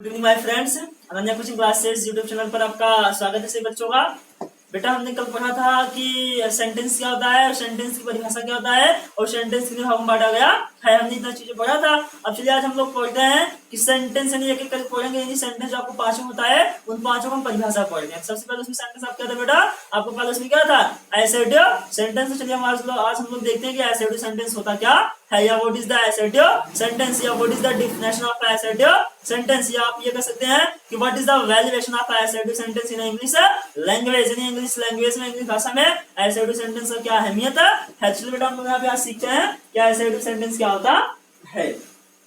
Good evening my friends, Ananya coaching classes YouTube channel पर आपका स्वागत है सभी बच्चों का। बेटा हमने कल पढ़ा था कि सेंटेंस क्या होता है, सेंटेंस की परिभाषा क्या होता है और सेंटेंस कितने भागों में बांटा गया है। हमने इतना चीजें पढ़ा था। अब चलिए आज हम लोग पढ़ते हैं कि सेंटेंस यानी एक एक करके पढ़ेंगे। यानी सेंटेंस जो आपको पांचों होता है उन पांचों को हम परिभाषा पढ़ेंगे। सबसे पहले उसमें सेंटेंस आप क्या था बेटा, आपको पहले उसमें क्या था, एसेटिव सेंटेंस। तो चलिए आज हम लोग देखते हैं कि एसेटिव सेंटेंस होता क्या है, या what is the assertive sentence, या what is the definition of assertive sentence, या आप ये कह सकते हैं कि what is the valuation of assertive sentence in English language. In English language में, इंग्लिश भाषा में एसेटिव सेंटेंस का क्या अहमियत है। चलिए बेटा हम लोग यहाँ पे आज सीखते हैं क्या एसेटिव सेंटेंस क्या होता है।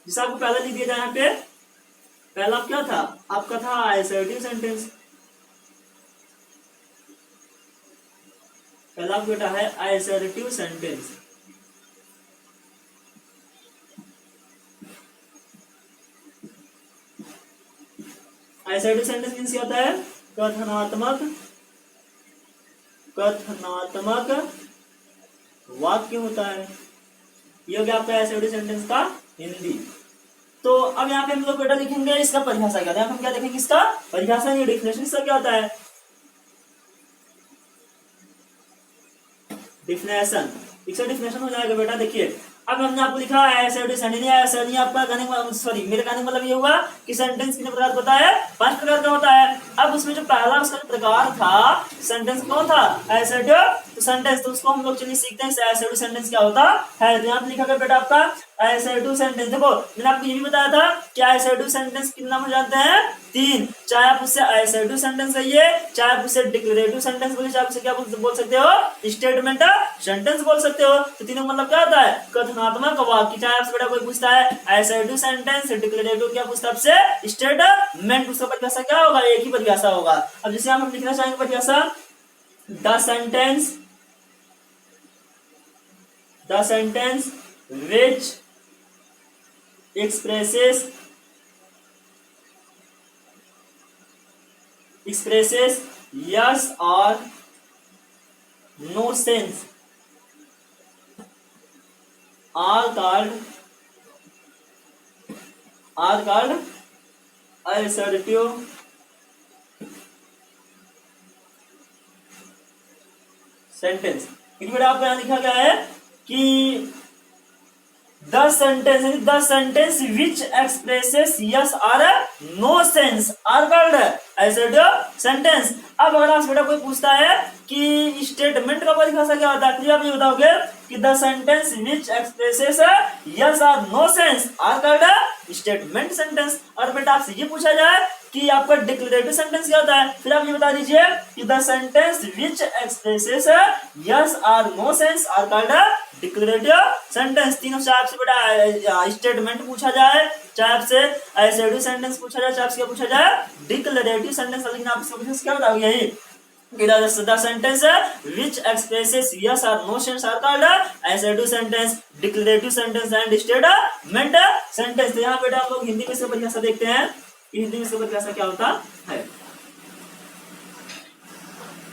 जिसे आपको पहले लिख दिया जाए यहाँ पे, पहला क्या था आपका था एसेटिव सेंटेंस। पहला बेटा है assertive sentence. Assertive sentence means क्या होता है, कथनात्मक वाक्य होता है। ये हो गया आपका एसेटिव सेंटेंस का हिंदी। तो अब यहाँ पे हम लोग बेटा लिखेंगे इसका परिभाषा क्या है। हम क्या देखेंगे इसका परिभाषा, ये डिफिनेशन इसका क्या होता है। डिफिनेशन, इसका डिफिनेशन हो जाएगा बेटा। देखिए अब हमने आपको लिखा है एसेटिव सेंटेंस। आपका कहने का सॉरी मेरे कहने का मतलब ये हुआ कि सेंटेंस कितने प्रकार का होता है, 5 प्रकार का होता है। अब उसमें जो पहला उसका प्रकार था सेंटेंस कौन था, एसेटिव तो सेंटेंस। तो उसको हम लोग चलिए सीखते हैं एसेटिव सेंटेंस क्या होता है। तो यहाँ पे लिखा गया बेटा आपका एसेटिव सेंटेंस। देखो मैंने आपको ये भी बताया था कि एसेटिव सेंटेंस कितना नाम जानते हैं, 3। चाहे आप उससे एसेटिव सेंटेंस कहिए, चाहे आप उससे डिक्लेरेटिव सेंटेंस बोलिए, चाहे आप उससे क्या बोल सकते हो, स्टेटमेंट सेंटेंस बोल सकते हो। तो तीनों मतलब क्या होता है, कथनात्मक वाक्य। चाहे आपसे बेटा कोई पूछता है एसेटिव सेंटेंस, डिक्लेरेटिव क्या पूछता है आपसे, स्टेटमेंट, उसका परिभाषा क्या होगा, एक ही परिभाषा होगा। अब जैसे हम लिखना चाहेंगे परिभाषा, the sentence which expresses yes or no sense are called assertive sentence. बेटा आपको यहां लिखा गया है कि the sentence which expresses yes और no sense are called assertive sentence. अब अगर आपसे बेटा कोई पूछता है कि स्टेटमेंट का परिभाषा क्या होता है, तो आप ये बताओगे कि the sentence which expresses yes और no sense are called statement sentence. और बेटा आपसे ये पूछा जाए कि आपका डिक्लेरेटिव सेंटेंस क्या होता है, फिर आप ये बता दीजिए कि the sentence which expresses yes और no sense are called declarative sentence. तीनों से आपसे बेटा स्टेटमेंट पूछा जाए, चाहे आपसे एसेटिव सेंटेंस पूछा जाए, चाहे आपसे क्या पूछा जाए, डिक्लेरेटिव सेंटेंस। लेकिन आप इसका क्या बताओगे, यही the sentence which expresses yes or no sense are called assertive sentence, declarative sentence and statement sentence। तो यहाँ बेटा हम लोग हिंदी में इसका परिभाषा देखते हैं कि हिंदी में इसका परिभाषा क्या होता है।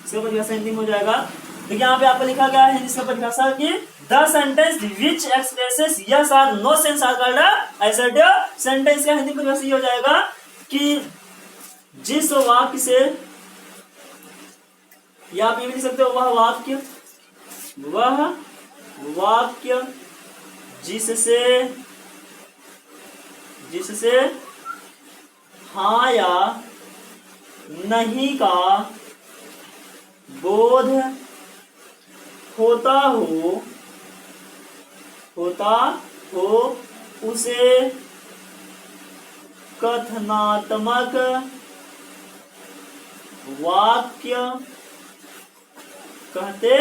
इसका परिभाषा हिंदी में हो जाएगा। देखिए यहाँ पे आपको लिखा गया है हिंदी इसका परिभाषा कि the sentence which expresses yes और no sense are called assertive sentence. का हिंदी परिभाषा ये हो जाएगा कि जिस वाक्य से, या आप ये भी लिख सकते हो वह वाक्य जिससे हाँ या नहीं का बोध होता हो उसे कथनात्मक वाक्य कहते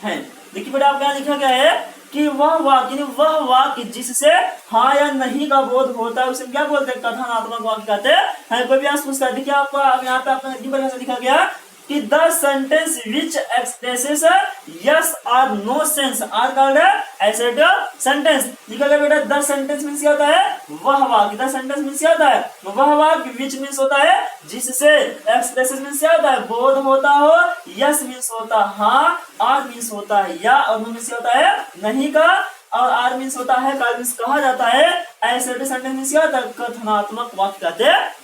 हैं। देखिए बेटा आपका लिखा गया है कि वह वाक्य जिससे हाँ या नहीं का बोध होता है उसे क्या बोलते हैं, कथनात्मक वाक्य कहते हैं। कोई भी आप पूछता है, देखिए आपको यहाँ पे आपका हिंदी परिभाषा लिखा गया कि the sentence which expresses yes और no sense are called assertive sentence. लिखा गया बेटा द सेंटेंस मींस क्या होता है, वह वाक्य। द सेंटेंस मींस क्या होता है, वह वाक्य। विच मींस होता है जिससे, एक्सप्रेसेस मींस क्या होता है, बोध होता हो, यस मींस होता हाँ, आर मींस होता है या, और नो मींस क्या होता है नहीं का, और आर मीन्स होता है, कार मीन्स कहा जाता है, असर्टिव सेंटेंस मीन्स क्या होता है, कथनात्मक वाक्य कहते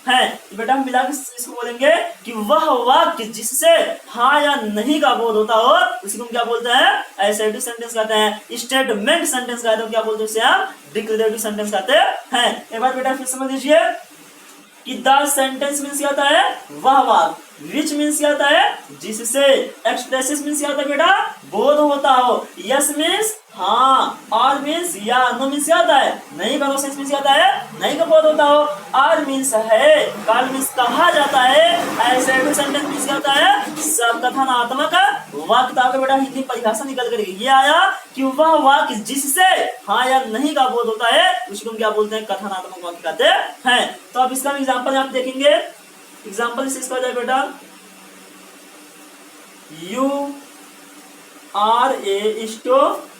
हैं। तो बेटा हम मिला के इसको बोलेंगे कि वह वाक्य जिससे हाँ या नहीं का बोध होता हो उसी को हम क्या बोलते हैं, असर्टिव सेंटेंस कहते हैं। स्टेटमेंट सेंटेंस कहते हैं, क्या बोलते हैं उसे हम, डिक्लेरेटिव सेंटेंस कहते हैं। एक बार बेटा फिर समझ लीजिए कि द सेंटेंस मीन्स क्या होता है, वह वाक्य, विच मीन्स क्या होता है, जिससे, एक्सप्रेसेस मीन्स क्या होता है बेटा, बोध होता हो, यस मीन्स हाँ, और मीन्स या, नो मीन्स क्या होता है, नहीं का, नो सेंस मीन्स क्या होता है, नहीं का बोध होता हो, और मीन्स है, काल मीन्स कहा जाता है, असर्टिव सेंटेंस मीन्स क्या होता है, कथनात्मक वाक्य। तो बेटा हिंदी परिभाषा निकल कर ये आया कि वह वाक्य जिससे हाँ या नहीं का बोध होता है उसको हम क्या बोलते हैं, कथनात्मक वाक्य कहते हैं। तो अब इसका एग्जांपल आप देखेंगे, एग्जांपल से इसका जाए बेटा, यू आर ए स्टूडेंट,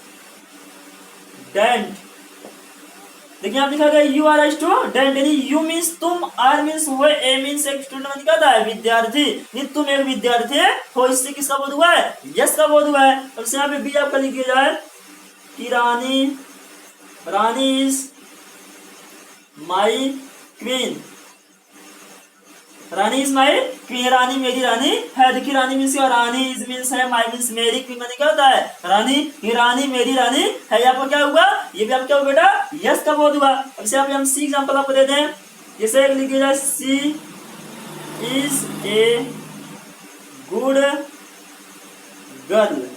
देखिए आप लिखा गया यू आर ए स्टूडेंट, यानी यू मीन्स तुम, आर मीन्स वो, ए मीन्स एक स्टूडेंट मतलब क्या होता है, विद्यार्थी, नहीं तुम एक विद्यार्थी हो, इससे किसका बोध हुआ है, यस का बोध हुआ है। अब यहाँ पे बी आपका लिख दिया जाए कि Rani is my queen, Rani is my queen, Rani मेरी रानी है। देखिए रानी मीन्स क्या, रानी इज मीन्स है, माई मीन्स मेरी, क्वीन माने क्या होता है, रानी, ये रानी मेरी रानी है, यहाँ पर क्या हुआ, ये भी आप क्या हुआ बेटा, यस का बोध हुआ। अब से हम सी एग्जांपल आपको दे दें, जैसे लिख दिया जाए she is a good girl,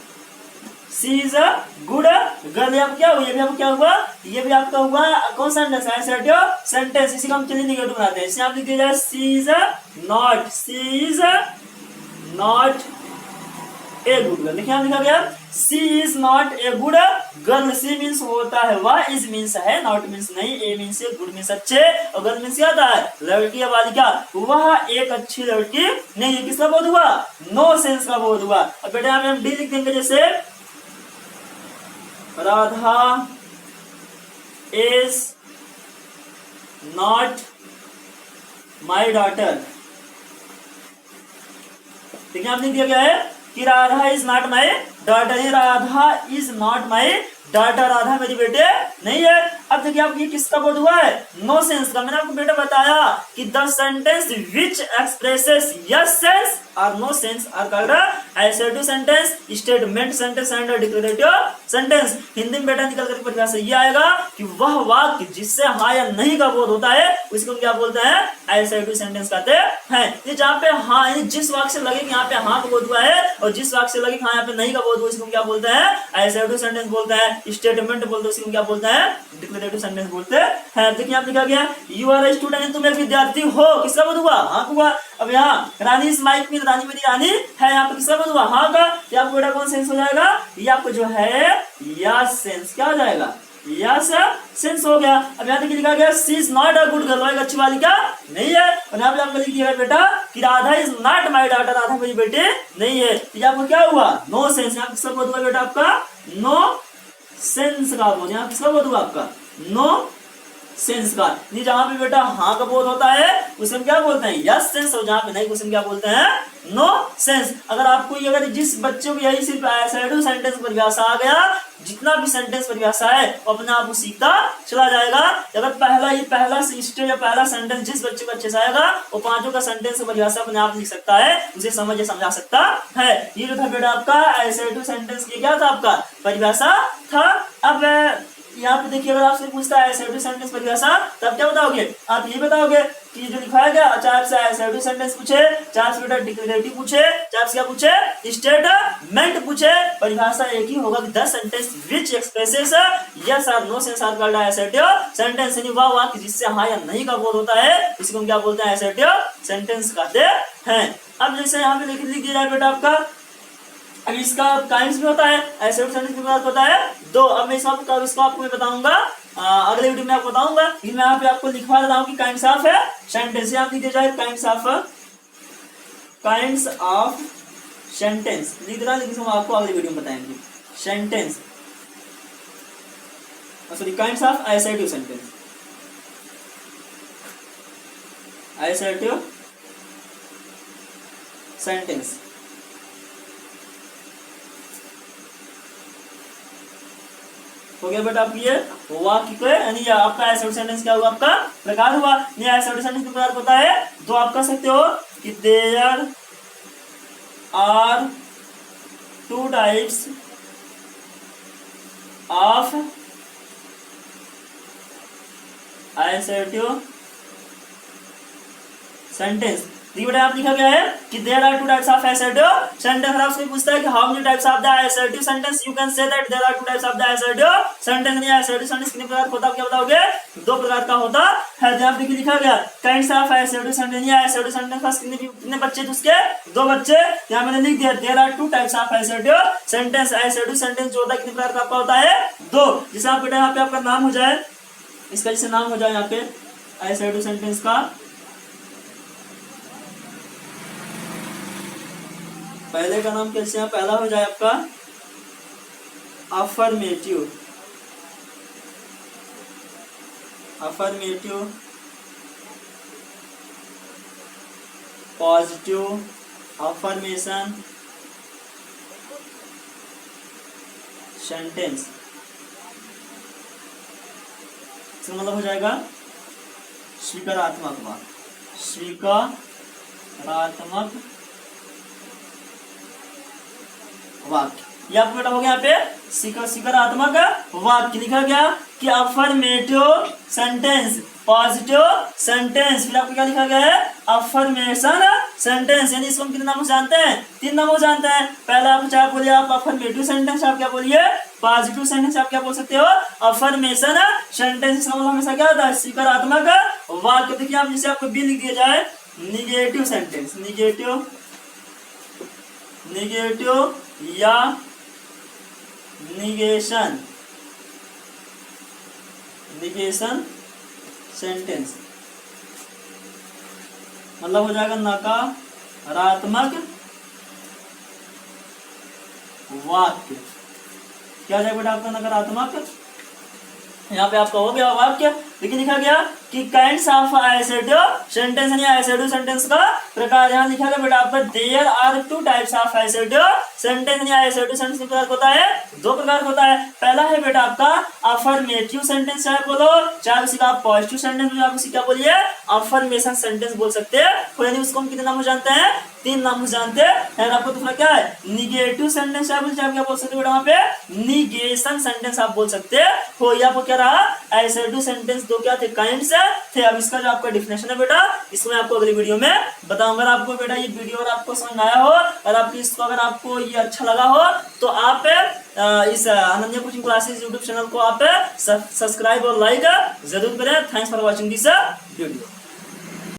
she is a good girl, ये क्या हुआ, ये भी आपको क्या हुआ, ये भी आपका हुआ कौन सा सेंटेंस है, असर्टिव सेंटेंस। इसी का हम चलिए निगेटिव बनाते हैं, इसे आप लिख दिया जाए she is not a good girl. देखिए लिखा गया she is not a good girl, she means होता है वह, इज मीन्स है, नॉट मीन्स नहीं, ए मीन्स गुड मीन्स अच्छे, और गर्ल मीन्स क्या होता है, लड़की या बालिका, वह एक अच्छी लड़की नहीं। किसका बोध हुआ, नो सेंस का बोध हुआ। अब बेटा यहाँ पे हम डी लिख देंगे, जैसे Radha is not my daughter, देखिए आप लिख दिया गया है कि Radha is not my daughter, Radha is not my daughter, Radha मेरी बेटे नहीं है। अब देखिए आप ये किसका बोध हुआ है, नो सेंस का। मैंने आपको बेटा बताया कि the sentence which expresses yes sense और no sense are called assertive sentence, statement sentence and declarative sentence. Hindi में बेटा निकल कर परिभाषा ये आएगा कि वह वाक्य जिससे हाँ या नहीं का बोध होता है उसको क्या बोलते हैं, असर्टिव सेंटेंस कहते हैं। ये जहाँ पे हाँ, जिस वाक्य से लगे यहाँ पे हाँ का बोध हुआ है और जिस वाक्य से लगे हाँ यहाँ पे नहीं का बोध हुआ इसको क्या बोलते हैं, असर्टिव सेंटेंस बोलते हैं, स्टेटमेंट बोलते हैं, उसको क्या बोलते हैं, डिक्लेरेटिव सेंटेंस बोलते हैं। देखिए यहाँ लिखा गया यू आर ए स्टूडेंट, तुम एक विद्यार्थी हो, किसका बोध हुआ, हाँ हुआ। अब यहाँ रानी इज माई क्वीन, रानी मेरी रानी है, यहाँ पे किसका बोध हुआ, हाँ का। ये आपको बेटा कौन सेंस हो जाएगा, ये आपको जो है यस सेंस क्या हो जाएगा, यस सेंस हो गया। अब यहाँ देखिए लिखा गया she is not a good girl, एक अच्छी बालिका नहीं है, और यहाँ पे आपको लिख दिया बेटा कि Radha is not my daughter, Radha मेरी बेटी नहीं है। ये आपको क्या हुआ, नो सेंस। यहाँ किसका बोध हुआ बेटा, आपका नो सेंस का बोध, यहाँ किसका बोध हुआ, आपका नो सेंस का। नहीं जहां पे बेटा हाँ का बोध होता है उसे हम क्या बोलते हैं, यस सेंस, और जहां पे नहीं उसे हम क्या बोलते हैं, नो सेंस। अगर आपको ये, अगर जिस बच्चों को यही सिर्फ असर्टिव सेंटेंस परिभाषा आ गया, जितना भी सेंटेंस परिभाषा है वो अपने आप को सीखता चला जाएगा। अगर पहला स्टेज या पहला सेंटेंस जिस बच्चे को अच्छे से आएगा वो पांचों का सेंटेंस परिभाषा अपने आप लिख सकता है, उसे समझा सकता है। ये जो था बेटा आपका असर्टिव सेंटेंस की क्या था, आपका परिभाषा था। अब यहाँ पे देखिए अगर आपसे पूछता है असर्टिव सेंटेंस परिभाषा तब क्या बताओगे, आप ये बताओगे कि जो लिखवाया गया, चाहे आपसे असर्टिव सेंटेंस पूछे, चाहे आपसे बेटा डिक्लेरेटिव पूछे, चाहे आपसे क्या पूछे, स्टेटमेंट पूछे, परिभाषा एक ही होगा कि the sentence which expresses yes और no sense are called assertive sentence. यानी वह वाक्य जिससे हाँ या नहीं का बोध होता है इसको हम क्या बोलते हैं, असर्टिव सेंटेंस कहते हैं। अब जैसे यहाँ पे लिख दिया जाए बेटा आपका, अब इसका काइंड्स भी होता है, असर्टिव सेंटेंस भी होता है दो। अब मैं इसको आपको मैं बताऊंगा अगले वीडियो में आपको बताऊंगा, लेकिन मैं यहाँ पे आपको लिखवा देता हूँ कि काइंड्स ऑफ सेंटेंस। आप लिख दिया जाए काइंड्स ऑफ सेंटेंस लिख देना, लेकिन हम आपको अगले वीडियो में बताएंगे। Sentence sorry kinds of assertive sentence, assertive sentence. हो गया बेटा आपकी ये वाक्य को, यानी आपका एसर्टिव सेंटेंस क्या हुआ, आपका प्रकार हुआ। ये एसर्टिव सेंटेंस का प्रकार होता है, तो आप कह सकते हो कि there are two types of assertive sentence. देखिए बेटा आप लिखा गया है कि there are two types of assertive sentence. आपसे पूछता है कि how many types of the assertive sentence, you can say that there are two types of the assertive sentence. ये assertive सेंटेंस कितने प्रकार का होता है, क्या बताओगे, 2 प्रकार का होता है। जहां देखिए लिखा गया काइंड्स ऑफ assertive सेंटेंस, ये assertive सेंटेंस पास कितने बच्चे थे उसके, 2 बच्चे। यहां मैंने लिख दिया there are two types of assertive sentence. assertive sentence जो होता है कितने प्रकार का आपका होता है, 2। जैसे आप बेटा यहाँ पे आपका नाम हो जाए, इसका जैसे नाम हो जाए यहाँ पे assertive सेंटेंस का, पहले का नाम कैसे है, पहला हो जाए आपका affirmative, affirmative, positive, affirmation sentence. इसका मतलब हो जाएगा स्वीकारात्मक वाक्य, स्वीकारात्मक वाक्य। ये आपको बेटा हो गया यहाँ पे स्वीकारात्मक वाक्य। लिखा गया कि अफर्मेटिव सेंटेंस, पॉजिटिव सेंटेंस, फिर आपको क्या लिखा गया है, अफर्मेशन सेंटेंस। यानी इसको हम कितने नामों से जानते हैं, 3 नामों से जानते हैं। पहला आप चाहे बोलिए आप अफर्मेटिव सेंटेंस, आप क्या बोलिए पॉजिटिव सेंटेंस, आप क्या बोल सकते हो अफर्मेशन सेंटेंस। इसका मतलब हमेशा क्या होता है, स्वीकारात्मक वाक्य। देखिए आप जैसे आपको बी लिख दिया जाए निगेटिव सेंटेंस, निगेटिव, निगेटिव या निगेशन, निगेशन सेंटेंस मतलब हो जाएगा नकारात्मक वाक्य। क्या हो जाएगा बेटा आपका नकारात्मक, यहाँ पे आपका हो गया वाक्य। लेकिन लिखा गया कि काइंड्स ऑफ assertive सेंटेंस, यानी assertive सेंटेंस का प्रकार। यहाँ लिखा गया बेटा आपका there are two types of assertive sentence, यानी assertive सेंटेंस कितने प्रकार होता है, 2 प्रकार होता है। पहला है बेटा आपका अफर्मेटिव सेंटेंस, चाहे बोलो चाहे उसी का पॉजिटिव सेंटेंस, आप उसी क्या बोलिए अफर्मेशन सेंटेंस बोल सकते हैं। यानी उसको हम कितने नाम जानते हैं, 3 नाम जानते हैं। आपको दूसरा क्या है, निगेटिव सेंटेंस, आप क्या बोल सकते हो बेटा वहाँ पे निगेशन सेंटेंस आप बोल सकते हो। या आपको क्या रहा, assertive सेंटेंस 2 क्या थे, काइंड्स थे। अब इसका जो आपका डिफिनेशन है बेटा, इसको मैं आपको अगली वीडियो में बताऊंगा। अगर आपको बेटा ये वीडियो अगर आपको समझ आया हो और आपको इसको अगर आपको ये अच्छा लगा हो तो आप इस Ananya coaching classes YouTube channel को आप सब्सक्राइब और लाइक जरूर करें। Thanks for watching this video.